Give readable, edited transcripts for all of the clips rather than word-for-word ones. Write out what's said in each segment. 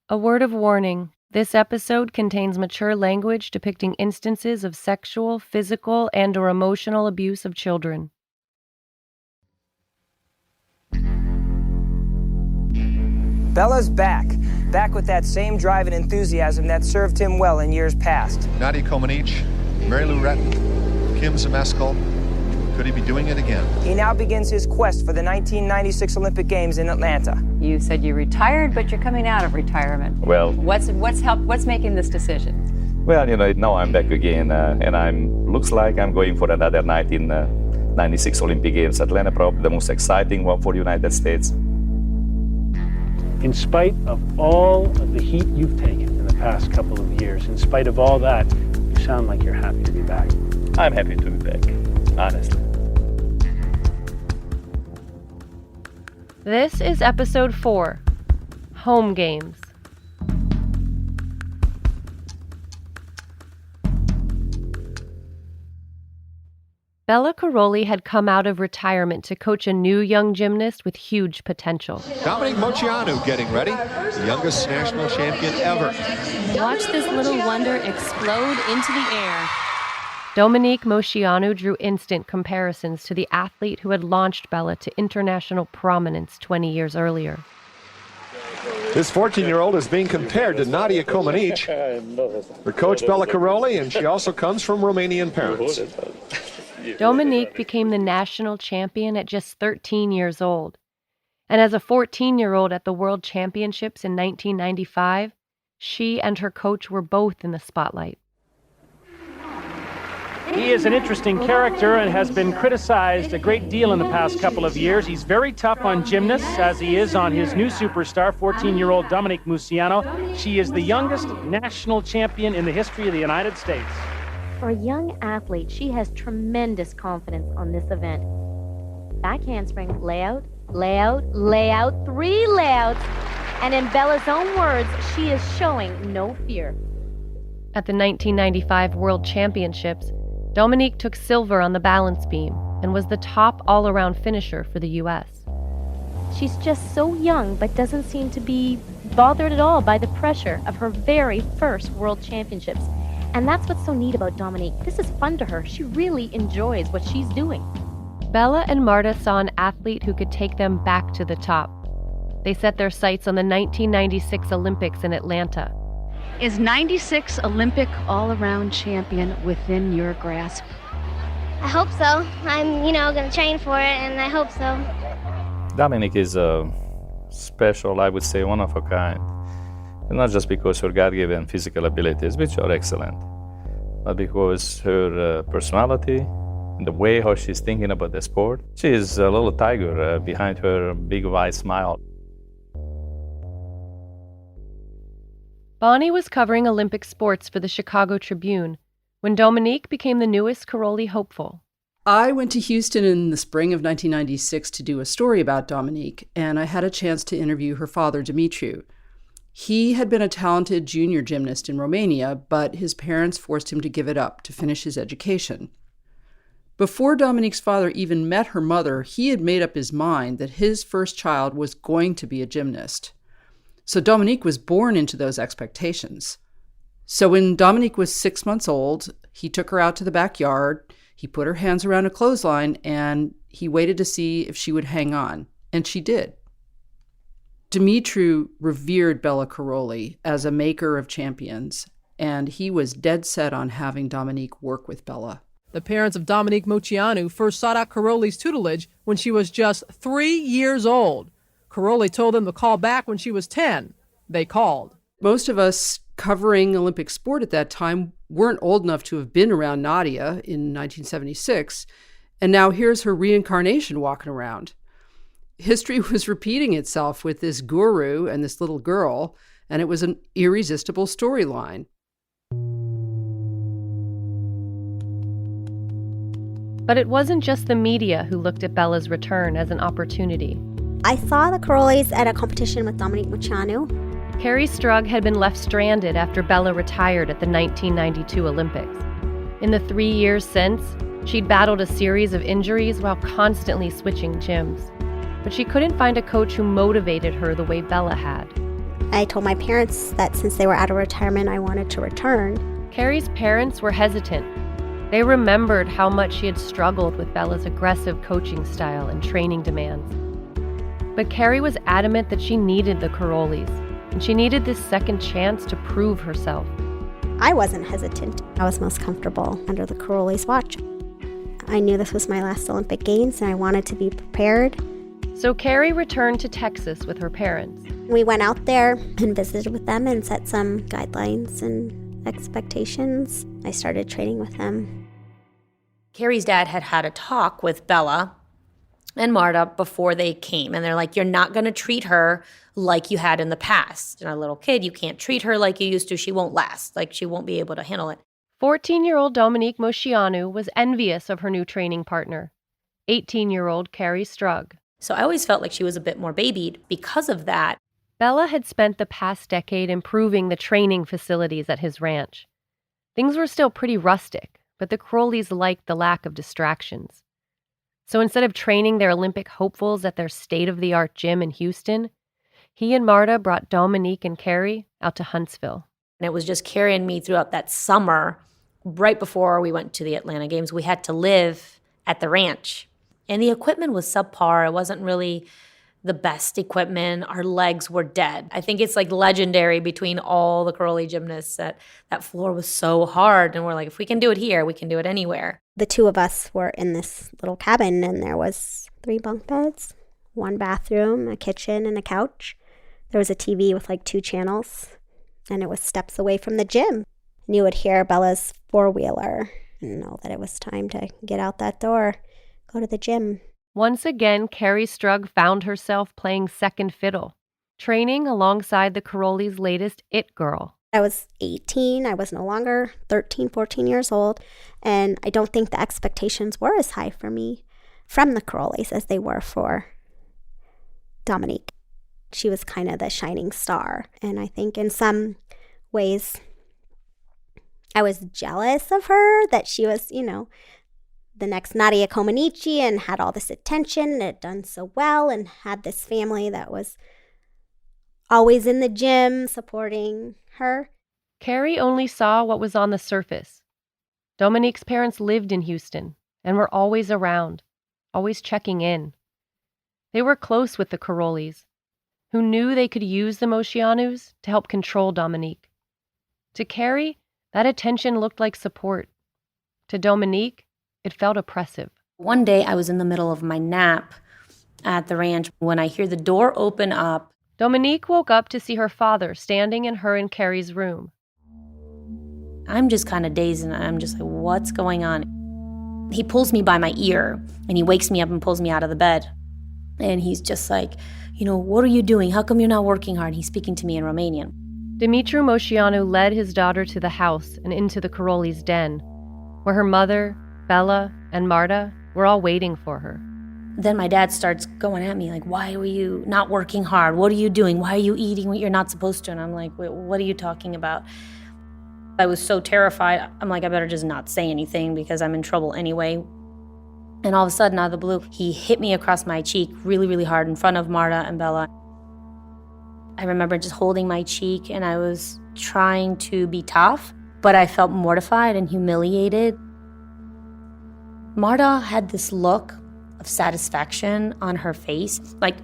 A word of warning. This episode contains mature language depicting instances of sexual, physical, and/or emotional abuse of children. Bela's back with that same drive and enthusiasm that served him well in years past. Nadia Comaneci, Mary Lou Retton, Kim Zmeskal. Could he be doing it again? He now begins his quest for the 1996 Olympic Games in Atlanta. You said you retired, but you're coming out of retirement. Well, what's making this decision? Well, now I'm back again, and looks like I'm going for another 1996 Olympic Games. Atlanta, probably the most exciting one for the United States. In spite of all of the heat you've taken in the past couple of years, in spite of all that, you sound like you're happy to be back. I'm happy to be back, honestly. This is episode 4, Home Games. Bela Karolyi had come out of retirement to coach a new young gymnast with huge potential. Dominique Moceanu getting ready, the youngest national champion ever. Watch this little wonder explode into the air. Dominique Moceanu drew instant comparisons to the athlete who had launched Bela to international prominence 20 years earlier. This 14-year-old is being compared to Nadia Comaneci. Her coach Bela Karolyi, and she also comes from Romanian parents. Dominique became the national champion at just 13 years old. And as a 14-year-old at the World Championships in 1995, she and her coach were both in the spotlight. He is an interesting character and has been criticized a great deal in the past couple of years. He's very tough on gymnasts, as he is on his new superstar, 14-year-old Dominique Moceanu. She is the youngest national champion in the history of the United States. For a young athlete, she has tremendous confidence on this event. Back handspring, layout, 3 layouts. And in Bela's own words, she is showing no fear. At the 1995 World Championships, Dominique took silver on the balance beam and was the top all-around finisher for the U.S. She's just so young, but doesn't seem to be bothered at all by the pressure of her very first World Championships. And that's what's so neat about Dominique. This is fun to her. She really enjoys what she's doing. Bela and Martha saw an athlete who could take them back to the top. They set their sights on the 1996 Olympics in Atlanta. Is 96 Olympic all-around champion within your grasp? I hope so. I'm, going to train for it, and I hope so. Dominique is special, I would say, one of a kind. And not just because her God-given physical abilities, which are excellent, but because her personality and the way how she's thinking about the sport. She is a little tiger behind her big wide smile. Bonnie was covering Olympic sports for the Chicago Tribune when Dominique became the newest Karolyi hopeful. I went to Houston in the spring of 1996 to do a story about Dominique, and I had a chance to interview her father, Dumitru. He had been a talented junior gymnast in Romania, but his parents forced him to give it up to finish his education. Before Dominique's father even met her mother, he had made up his mind that his first child was going to be a gymnast. So Dominique was born into those expectations. So when Dominique was 6 months old, he took her out to the backyard, he put her hands around a clothesline, and he waited to see if she would hang on. And she did. Dumitru revered Bela Karolyi as a maker of champions, and he was dead set on having Dominique work with Bela. The parents of Dominique Moceanu first sought out Karolyi's tutelage when she was just 3 years old. Karolyi told them to call back when she was 10. They called. Most of us covering Olympic sport at that time weren't old enough to have been around Nadia in 1976, and now here's her reincarnation walking around. History was repeating itself with this guru and this little girl, and it was an irresistible storyline. But it wasn't just the media who looked at Bela's return as an opportunity. I saw the Karolyis at a competition with Dominique Moceanu. Kerri Strug had been left stranded after Bela retired at the 1992 Olympics. In the 3 years since, she'd battled a series of injuries while constantly switching gyms. But she couldn't find a coach who motivated her the way Bela had. I told my parents that since they were out of retirement, I wanted to return. Kerri's parents were hesitant. They remembered how much she had struggled with Bela's aggressive coaching style and training demands. But Kerri was adamant that she needed the Karolys, and she needed this second chance to prove herself. I wasn't hesitant. I was most comfortable under the Karolys' watch. I knew this was my last Olympic Games, and I wanted to be prepared. So Kerri returned to Texas with her parents. We went out there and visited with them and set some guidelines and expectations. I started training with them. Kerri's dad had a talk with Bela and Martha before they came, and they're like, you're not going to treat her like you had in the past. You're a little kid, you can't treat her like you used to. She won't last. Like, she won't be able to handle it. 14-year-old Dominique Moceanu was envious of her new training partner, 18-year-old Kerri Strug. So I always felt like she was a bit more babied because of that. Bela had spent the past decade improving the training facilities at his ranch. Things were still pretty rustic, but the Karolys liked the lack of distractions. So instead of training their Olympic hopefuls at their state-of-the-art gym in Houston, he and Martha brought Dominique and Kerri out to Huntsville. And it was just Kerri and me throughout that summer, right before we went to the Atlanta Games. We had to live at the ranch. And the equipment was subpar. It wasn't really the best equipment. Our legs were dead. I think it's like legendary between all the Karoly gymnasts that floor was so hard. And we're like, if we can do it here, we can do it anywhere. The two of us were in this little cabin, and there was 3 bunk beds, 1 bathroom, a kitchen, and a couch. There was a TV with like 2 channels, and it was steps away from the gym. And you would hear Bela's 4-wheeler and know that it was time to get out that door, go to the gym. Once again, Kerri Strug found herself playing second fiddle, training alongside the Karolys' latest it girl. I was 18. I was no longer 13, 14 years old, and I don't think the expectations were as high for me from the Karolys as they were for Dominique. She was kind of the shining star, and I think in some ways I was jealous of her that she was, the next Nadia Comaneci and had all this attention and had done so well and had this family that was always in the gym supporting her. Kerri only saw what was on the surface. Dominique's parents lived in Houston and were always around, always checking in. They were close with the Karolys, who knew they could use the Moceanus to help control Dominique. To Kerri, that attention looked like support. To Dominique, it felt oppressive. One day I was in the middle of my nap at the ranch when I hear the door open up. Dominique woke up to see her father standing in her and Kerri's room. I'm just kind of dazed, and I'm just like, what's going on? He pulls me by my ear, and he wakes me up and pulls me out of the bed. And he's just like, what are you doing? How come you're not working hard? He's speaking to me in Romanian. Dominique Moceanu led his daughter to the house and into the Karolys' den, where her mother, Bela, and Martha were all waiting for her. Then my dad starts going at me like, why were you not working hard? What are you doing? Why are you eating what you're not supposed to? And I'm like, what are you talking about? I was so terrified. I'm like, I better just not say anything because I'm in trouble anyway. And all of a sudden, out of the blue, he hit me across my cheek really, really hard in front of Martha and Bela. I remember just holding my cheek, and I was trying to be tough, but I felt mortified and humiliated. Martha had this look of satisfaction on her face, like,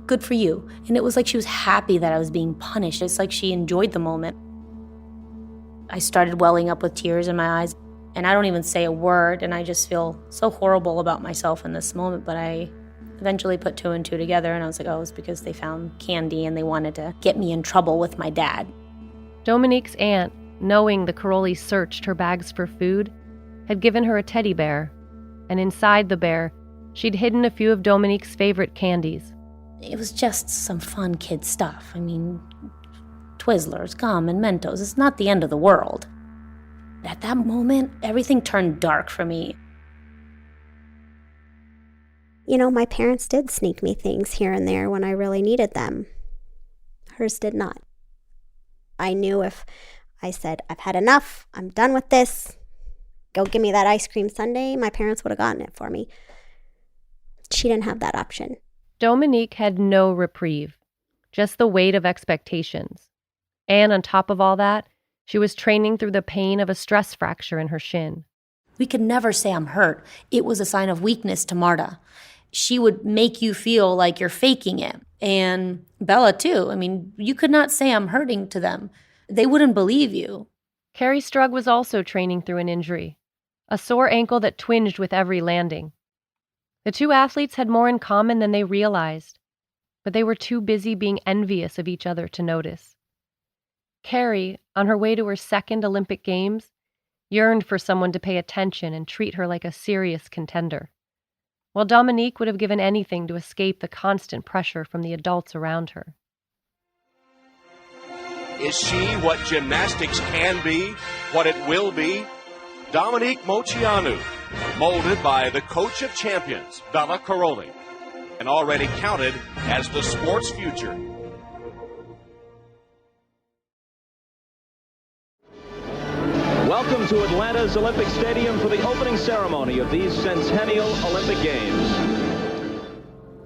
good for you. And it was like she was happy that I was being punished. It's like she enjoyed the moment. I started welling up with tears in my eyes, and I don't even say a word, and I just feel so horrible about myself in this moment. But I eventually put 2 and 2 together, and I was like, oh, it's because they found candy and they wanted to get me in trouble with my dad. Dominique's aunt, knowing the Karolys searched her bags for food, had given her a teddy bear, and inside the bear, she'd hidden a few of Dominique's favorite candies. It was just some fun kid stuff. I mean, Twizzlers, gum, and Mentos. It's not the end of the world. At that moment, everything turned dark for me. My parents did sneak me things here and there when I really needed them. Hers did not. I knew if I said, I've had enough, I'm done with this, go give me that ice cream sundae, my parents would have gotten it for me. She didn't have that option. Dominique had no reprieve. just the weight of expectations. And on top of all that, she was training through the pain of a stress fracture in her shin. We could never say I'm hurt. It was a sign of weakness to Marta. She would make you feel like you're faking it. And Bela, too. I mean, you could not say I'm hurting to them. They wouldn't believe you. Kerri Strug was also training through an injury, a sore ankle that twinged with every landing. The two athletes had more in common than they realized, but they were too busy being envious of each other to notice. Kerri, on her way to her second Olympic Games, yearned for someone to pay attention and treat her like a serious contender, while Dominique would have given anything to escape the constant pressure from the adults around her. Is she what gymnastics can be, what it will be? Dominique Moceanu, molded by the coach of champions, Bela Caroli, and already counted as the sport's future. Welcome to Atlanta's Olympic Stadium for the opening ceremony of these Centennial Olympic Games.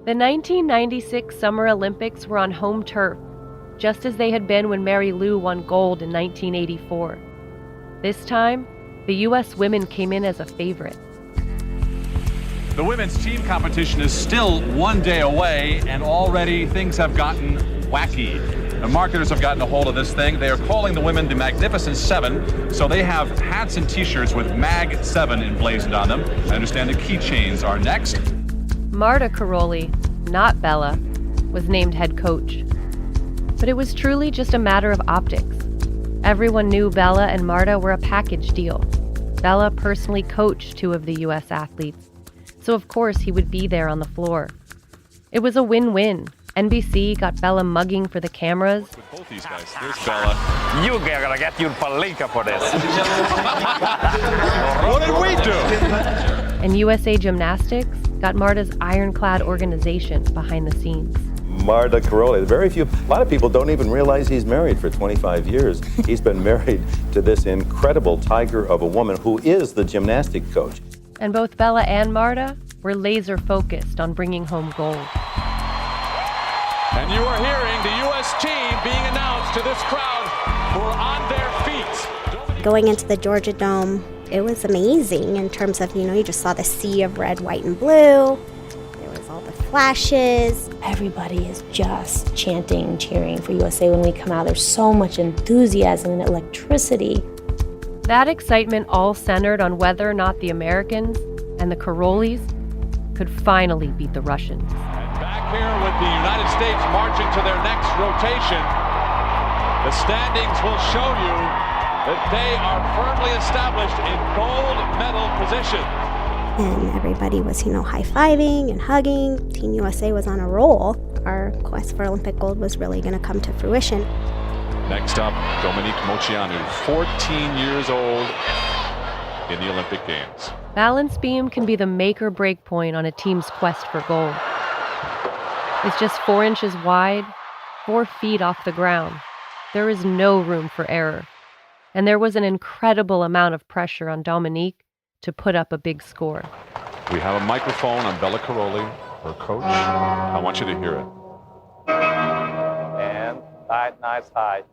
The 1996 Summer Olympics were on home turf, just as they had been when Mary Lou won gold in 1984. This time, the U.S. women came in as a favorite. The women's team competition is still one day away, and already things have gotten wacky. The marketers have gotten a hold of this thing. They are calling the women the Magnificent Seven, so they have hats and t-shirts with Mag 7 emblazoned on them. I understand the keychains are next. Marta Caroli, not Bela, was named head coach. But it was truly just a matter of optics. Everyone knew Bela and Marta were a package deal. Bela personally coached two of the U.S. athletes, so of course he would be there on the floor. It was a win-win. NBC got Bela mugging for the cameras. With both these guys, here's Bela. You gotta get your palinka for this. What did we do? And USA Gymnastics got Marta's ironclad organization behind the scenes. Marta Caroli, a lot of people don't even realize he's married for 25 years. He's been married to this incredible tiger of a woman who is the gymnastic coach. And both Bela and Marta were laser focused on bringing home gold. And you are hearing the U.S. team being announced to this crowd who are on their feet. Going into the Georgia Dome, it was amazing in terms of, you just saw the sea of red, white, and blue. There was all the flashes. Everybody is just chanting, cheering for USA when we come out. There's so much enthusiasm and electricity. That excitement all centered on whether or not the Americans and the Carolis could finally beat the Russians. Back here with the United States marching to their next rotation, the standings will show you that they are firmly established in gold medal position. And everybody was, high-fiving and hugging. Team USA was on a roll. Our quest for Olympic gold was really going to come to fruition. Next up, Dominique Moceanu, 14 years old in the Olympic Games. Balance beam can be the make or break point on a team's quest for gold. It's just 4 inches wide, 4 feet off the ground. There is no room for error. And there was an incredible amount of pressure on Dominique to put up a big score. We have a microphone on Bela Caroli, her coach. I want you to hear it. And tight, nice height.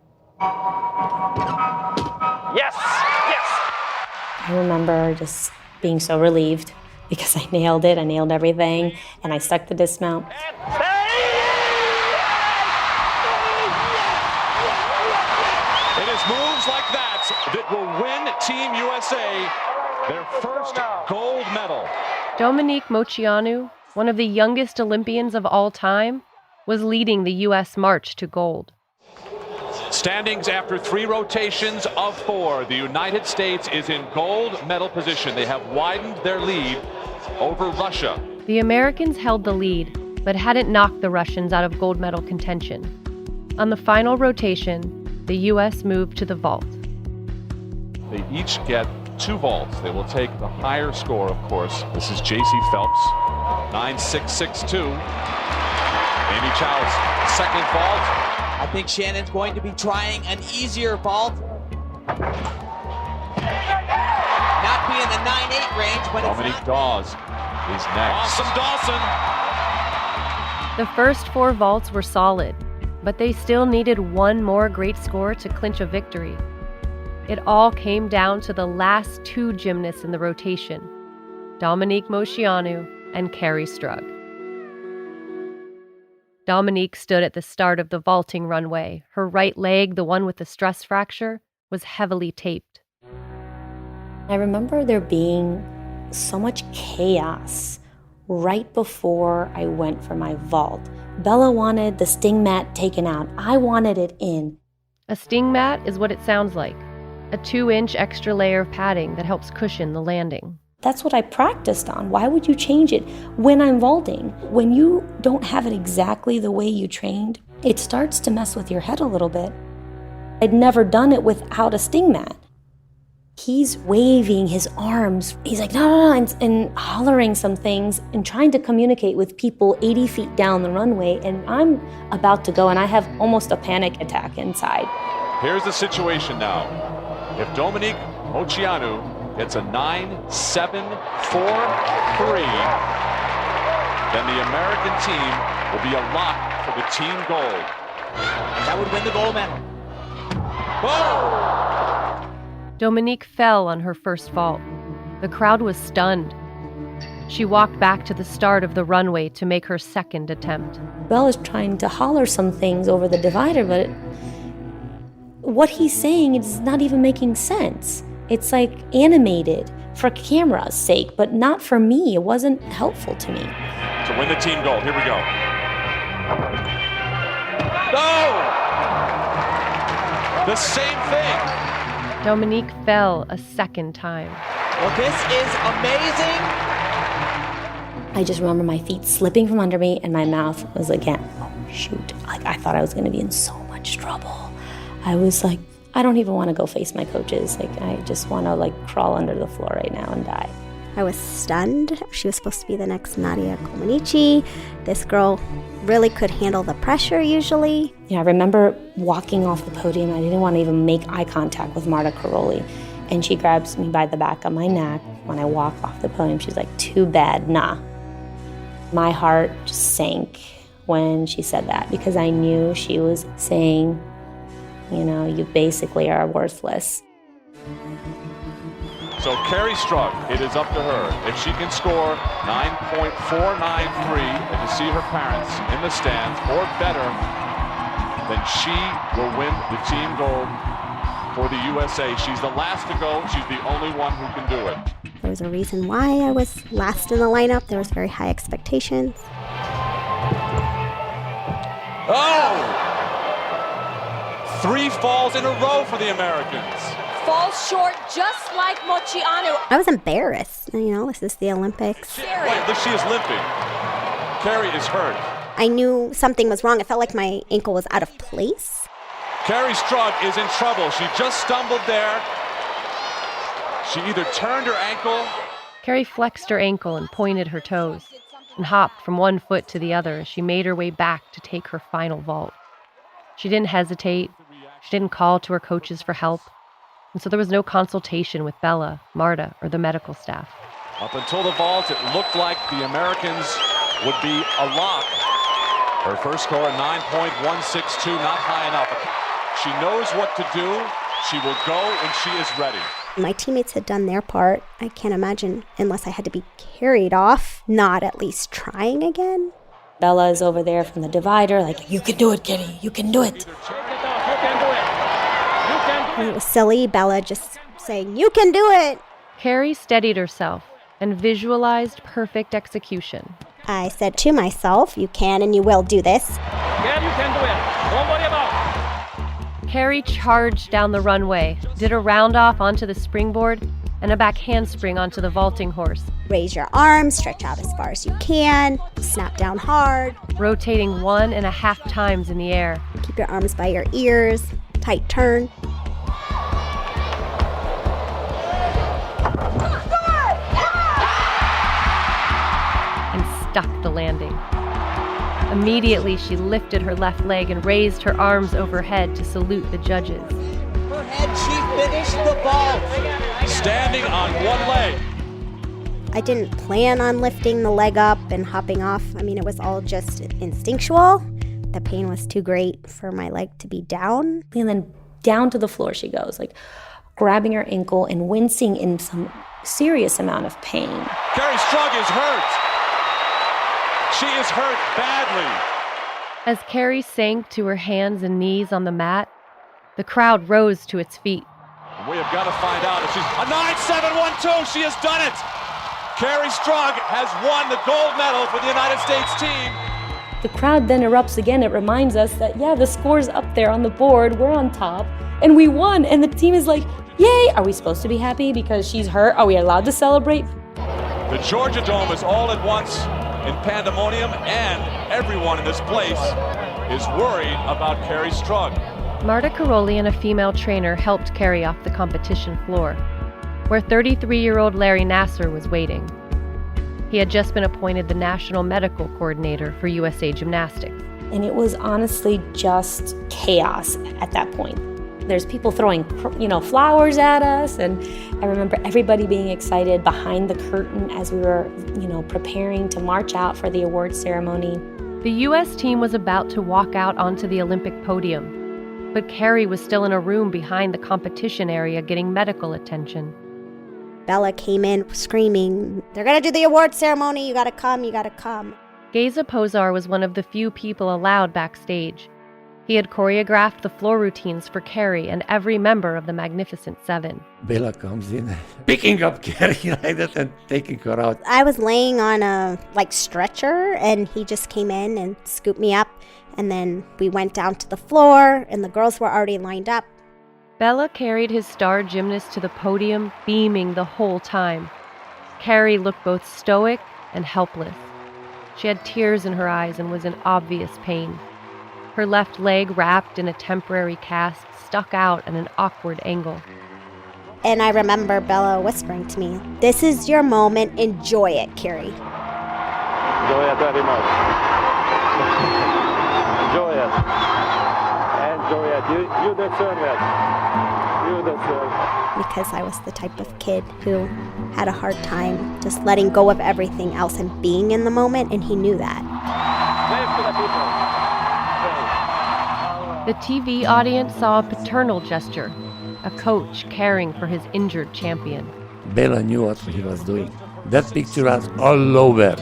Yes! Yes! I remember just being so relieved because I nailed it. I nailed everything, and I stuck the dismount. It is moves like that that will win Team USA their first gold medal. Dominique Moceanu, one of the youngest Olympians of all time, was leading the U.S. march to gold. Standings after 3 rotations of 4. The United States is in gold medal position. They have widened their lead over Russia. The Americans held the lead, but hadn't knocked the Russians out of gold medal contention. On the final rotation, the U.S. moved to the vault. They each get 2 vaults. They will take the higher score, of course. This is J.C. Phelps, 9.662. Amy Chow's second vault. I think Shannon's going to be trying an easier vault. Not be in the 9.8 range, but Dominique Dawes is next. Awesome Dawson. The first 4 vaults were solid, But they still needed one more great score to clinch a victory. It all came down to the last two gymnasts in the rotation, Dominique Moceanu and Kerri Strug. Dominique stood at the start of the vaulting runway. Her right leg, the one with the stress fracture, was heavily taped. I remember there being so much chaos right before I went for my vault. Bela wanted the sting mat taken out. I wanted it in. A sting mat is what it sounds like, a 2-inch extra layer of padding that helps cushion the landing. That's what I practiced on. Why would you change it when I'm vaulting? When you don't have it exactly the way you trained, it starts to mess with your head a little bit. I'd never done it without a sting mat. He's waving his arms. He's like, no, and hollering some things and trying to communicate with people 80 feet down the runway. And I'm about to go, and I have almost a panic attack inside. Here's the situation now. If Dominique Moceanu gets a 9-7-4-3, then the American team will be a lock for the team gold. That would win the gold medal. Whoa! Dominique fell on her first vault. The crowd was stunned. She walked back to the start of the runway to make her second attempt. Bela's trying to holler some things over the divider, but what he's saying is not even making sense. It's like animated for camera's sake, but not for me. It wasn't helpful to me. To win the team gold, here we go. No! The same thing. Dominique fell a second time. Well, this is amazing. I just remember my feet slipping from under me and my mouth was again, oh shoot. Like I thought I was gonna be in so much trouble. I was like, I don't even want to go face my coaches. Like, I just want to crawl under the floor right now and die. I was stunned. She was supposed to be the next Nadia Comaneci. This girl really could handle the pressure usually. Yeah, I remember walking off the podium. I didn't want to even make eye contact with Marta Karolyi. And she grabs me by the back of my neck. When I walk off the podium, she's like, too bad, nah. My heart just sank when she said that because I knew she was saying, you know, you basically are worthless. So Kerri Strug, it is up to her. If she can score 9.493 and to see her parents in the stands or better, then she will win the team gold for the USA. She's the last to go. She's the only one who can do it. There was a reason why I was last in the lineup. There was very high expectations. Oh! 3 falls in a row for the Americans. Falls short just like Moceanu. I was embarrassed. You know, this is the Olympics. Wait, she is limping. Kerri is hurt. I knew something was wrong. I felt like my ankle was out of place. Kerri Strug is in trouble. She just stumbled there. She either turned her ankle. Kerri flexed her ankle and pointed her toes and hopped from one foot to the other as she made her way back to take her final vault. She didn't hesitate. She didn't call to her coaches for help. And so there was no consultation with Bela, Marta, or the medical staff. Up until the vault, it looked like the Americans would be a lock. Her first score, 9.162, not high enough. She knows what to do. She will go, and she is ready. My teammates had done their part. I can't imagine, unless I had to be carried off, not at least trying again. Bela is over there from the divider, like, you can do it, Kerri, you can do it. And it was silly, Bela just saying, you can do it. Kerri steadied herself and visualized perfect execution. I said to myself, you can and you will do this. Yeah, you can do it. Don't worry about it. Kerri charged down the runway, did a round off onto the springboard, and a back handspring onto the vaulting horse. Raise your arms, stretch out as far as you can, snap down hard. Rotating 1.5 times in the air. Keep your arms by your ears, tight turn. And stuck the landing. Immediately, she lifted her left leg and raised her arms overhead to salute the judges. Her head, she finished the vault. Standing on one leg. I didn't plan on lifting the leg up and hopping off. I mean, it was all just instinctual. The pain was too great for my leg to be down. And then down to the floor she goes, like grabbing her ankle and wincing in some serious amount of pain. Kerri Strug is hurt. She is hurt badly. As Kerri sank to her hands and knees on the mat, the crowd rose to its feet. We have got to find out if she's a 9-7-1-2. She has done it. Kerri Strug has won the gold medal for the United States team. The crowd then erupts again. It reminds us that, yeah, the score's up there on the board. We're on top, and we won. And the team is like, yay! Are we supposed to be happy because she's hurt? Are we allowed to celebrate? The Georgia Dome is all at once in pandemonium, and everyone in this place is worried about Kerri Strug. Marta Karolyi and a female trainer helped Kerri off the competition floor, where 33-year-old Larry Nassar was waiting. He had just been appointed the National Medical Coordinator for USA Gymnastics. And it was honestly just chaos at that point. There's people throwing, flowers at us, and I remember everybody being excited behind the curtain as we were, preparing to march out for the award ceremony. The U.S. team was about to walk out onto the Olympic podium, but Kerri was still in a room behind the competition area getting medical attention. Bela came in screaming, "They're going to do the award ceremony, you got to come, you got to come." Geza Pozar was one of the few people allowed backstage. He had choreographed the floor routines for Kerri and every member of the Magnificent Seven. Bela comes in, picking up Kerri like that and taking her out. I was laying on a stretcher, and he just came in and scooped me up, and then we went down to the floor, and the girls were already lined up. Bela carried his star gymnast to the podium, beaming the whole time. Kerri looked both stoic and helpless. She had tears in her eyes and was in obvious pain. Her left leg, wrapped in a temporary cast, stuck out at an awkward angle. And I remember Bela whispering to me, "This is your moment, enjoy it, Kerri." Enjoy it very much. Enjoy it. Enjoy it. You deserve it. You deserve it. Because I was the type of kid who had a hard time just letting go of everything else and being in the moment, and he knew that. The TV audience saw a paternal gesture, a coach caring for his injured champion. Bela knew what he was doing. That picture was all over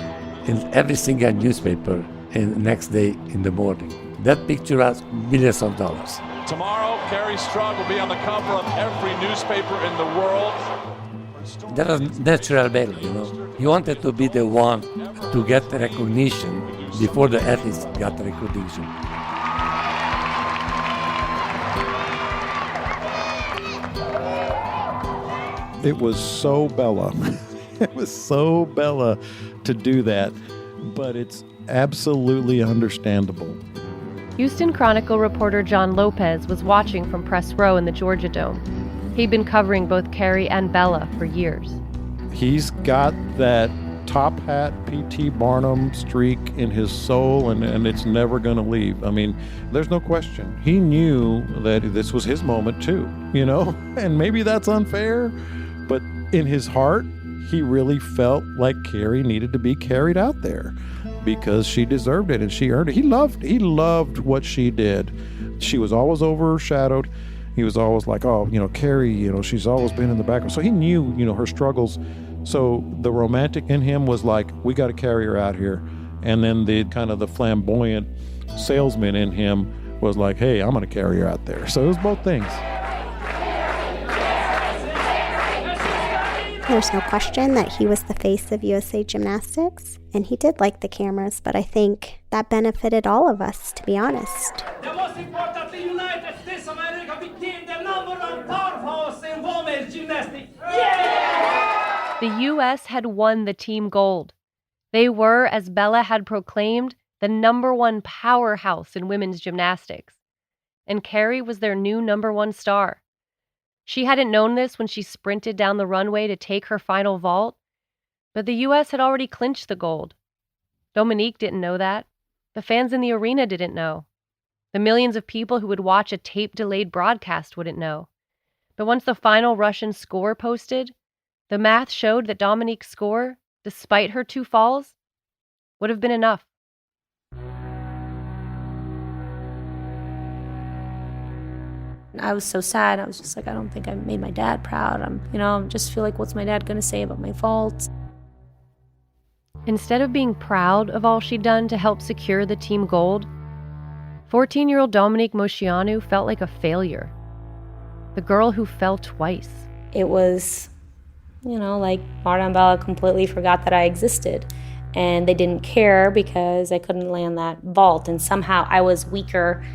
in every single newspaper and next day in the morning. That picture was millions of dollars. Tomorrow, Kerri Strug will be on the cover of every newspaper in the world. That was natural Bela, He wanted to be the one to get recognition before the athletes got recognition. It was so Bela. It was so Bela to do that, but it's absolutely understandable. Houston Chronicle reporter John Lopez was watching from press row in the Georgia Dome. He'd been covering both Kerri and Bela for years. He's got that top hat P.T. Barnum streak in his soul, and it's never going to leave. I mean, there's no question. He knew that this was his moment too, and maybe that's unfair, but in his heart, he really felt like Kerri needed to be carried out there because she deserved it and she earned it. He loved what she did. She was always overshadowed. He was always like, Kerri, she's always been in the background. So he knew, her struggles. So the romantic in him was like, we got to carry her out here. And then the kind of the flamboyant salesman in him was like, hey, I'm going to carry her out there. So it was both things. There's no question that he was the face of USA Gymnastics, and he did like the cameras, but I think that benefited all of us, to be honest. The most important, the United States of America became the #1 powerhouse in women's gymnastics. Yeah! The U.S. had won the team gold. They were, as Bela had proclaimed, the #1 powerhouse in women's gymnastics. And Kerri was their new #1 star. She hadn't known this when she sprinted down the runway to take her final vault, but the U.S. had already clinched the gold. Dominique didn't know that. The fans in the arena didn't know. The millions of people who would watch a tape-delayed broadcast wouldn't know. But once the final Russian score posted, the math showed that Dominique's score, despite her 2 falls, would have been enough. I was so sad. I was just like, I don't think I made my dad proud. I just feel like, what's my dad going to say about my faults? Instead of being proud of all she'd done to help secure the team gold, 14-year-old Dominique Moceanu felt like a failure. The girl who fell twice. It was, like Marta and Bela completely forgot that I existed. And they didn't care because I couldn't land that vault. And somehow I was weaker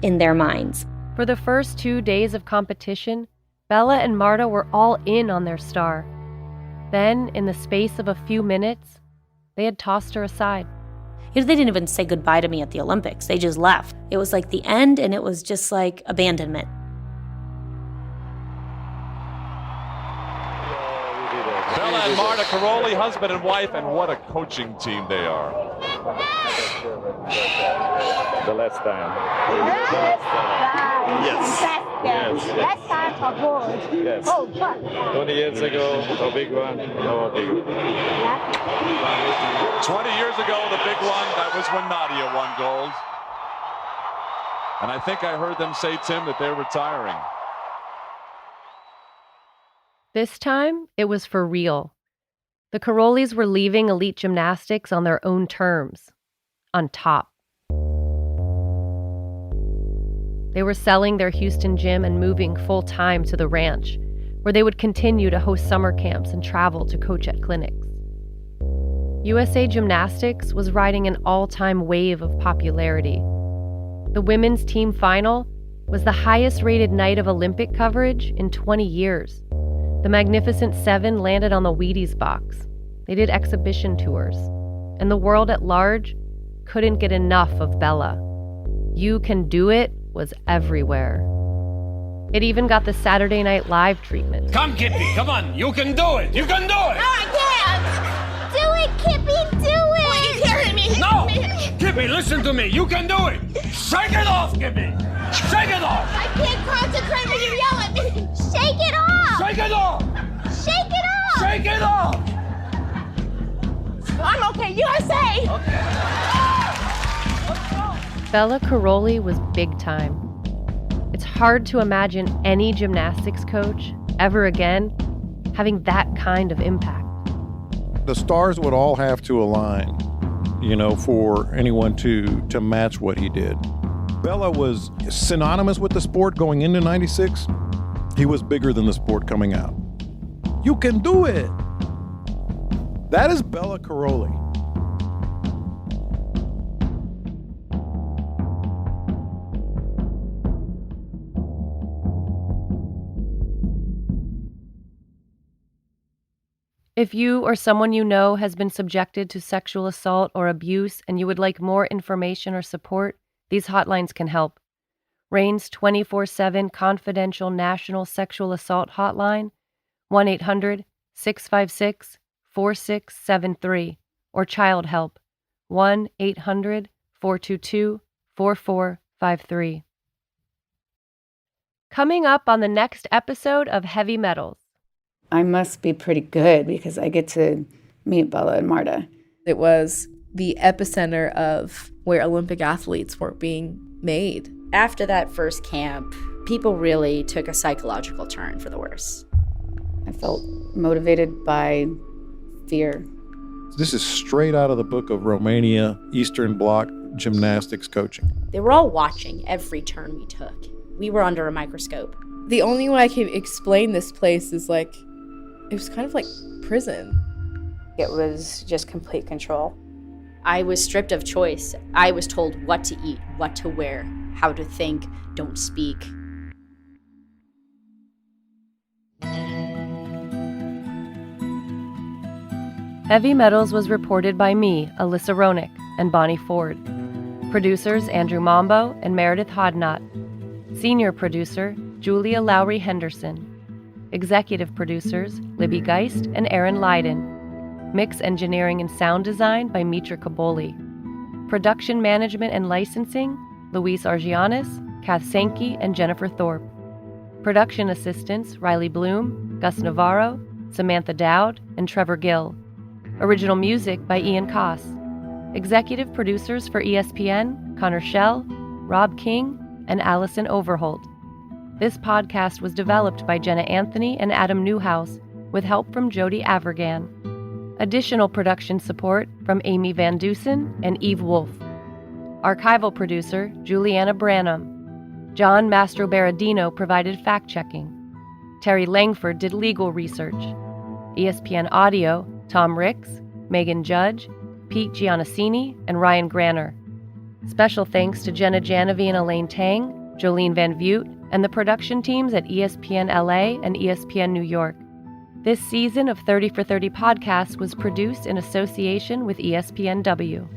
in their minds. For the first 2 days of competition, Bela and Marta were all in on their star. Then, in the space of a few minutes, they had tossed her aside. They didn't even say goodbye to me at the Olympics. They just left. It was like the end, and it was just like abandonment. Bela and Marta Karolyi, husband and wife, and what a coaching team they are. The last time. Yes. Last time for gold. Yes. Oh, what? 20 years ago, a big one, no big one. 20 years ago, the big one, that was when Nadia won gold. And I think I heard them say, Tim, that they're retiring. This time, it was for real. The Karolyis were leaving elite gymnastics on their own terms, on top. They were selling their Houston gym and moving full-time to the ranch, where they would continue to host summer camps and travel to coach at clinics. USA Gymnastics was riding an all-time wave of popularity. The women's team final was the highest-rated night of Olympic coverage in 20 years. The Magnificent Seven landed on the Wheaties box. They did exhibition tours. And the world at large couldn't get enough of Bela. You Can Do It was everywhere. It even got the Saturday Night Live treatment. Come, Kippy, come on. You can do it. You can do it. No, I can't. Do it, Kippy, do it. Wait, you hearing me? No. Kippy, listen to me. You can do it. Shake it off, Kippy. Shake it off. I can't concentrate when you yell at me. Shake it off. Shake it off. Shake it off. Shake it off. I'm okay. USA. Okay. Bela Karolyi was big time. It's hard to imagine any gymnastics coach ever again having that kind of impact. The stars would all have to align, for anyone to match what he did. Bela was synonymous with the sport going into 96. He was bigger than the sport coming out. You can do it. That is Bela Karolyi. If you or someone you know has been subjected to sexual assault or abuse and you would like more information or support, these hotlines can help. RAINN's 24/7 confidential national sexual assault hotline, 1-800-656-4673, or ChildHelp, 1-800-422-4453. Coming up on the next episode of Heavy Metals. I must be pretty good because I get to meet Bela and Marta. It was the epicenter of where Olympic athletes were being made. After that first camp, people really took a psychological turn for the worse. I felt motivated by fear. This is straight out of the book of Romania, Eastern Bloc gymnastics coaching. They were all watching every turn we took. We were under a microscope. The only way I can explain this place is it was kind of like prison. It was just complete control. I was stripped of choice. I was told what to eat, what to wear, how to think, don't speak. Heavy Metals was reported by me, Alyssa Ronick, and Bonnie Ford. Producers Andrew Mombo and Meredith Hodnott. Senior producer Julia Lowry Henderson. Executive producers Libby Geist and Aaron Leiden. Mix engineering and sound design by Mitra Kaboli. Production management and licensing Luis Argianis, Kath Sankey, and Jennifer Thorpe. Production assistants Riley Bloom, Gus Navarro, Samantha Dowd, and Trevor Gill. Original music by Ian Koss. Executive producers for ESPN Connor Schell, Rob King, and Allison Overholt. This podcast was developed by Jenna Anthony and Adam Newhouse, with help from Jody Avergan. Additional production support from Amy Van Dusen and Eve Wolf. Archival producer, Juliana Branham. John Mastro Berardino provided fact-checking. Terry Langford did legal research. ESPN Audio, Tom Ricks, Megan Judge, Pete Giannassini, and Ryan Granner. Special thanks to Jenna Janovi and Elaine Tang, Jolene Van Vute, and the production teams at ESPN LA and ESPN New York. This season of 30 for 30 podcasts was produced in association with ESPNW.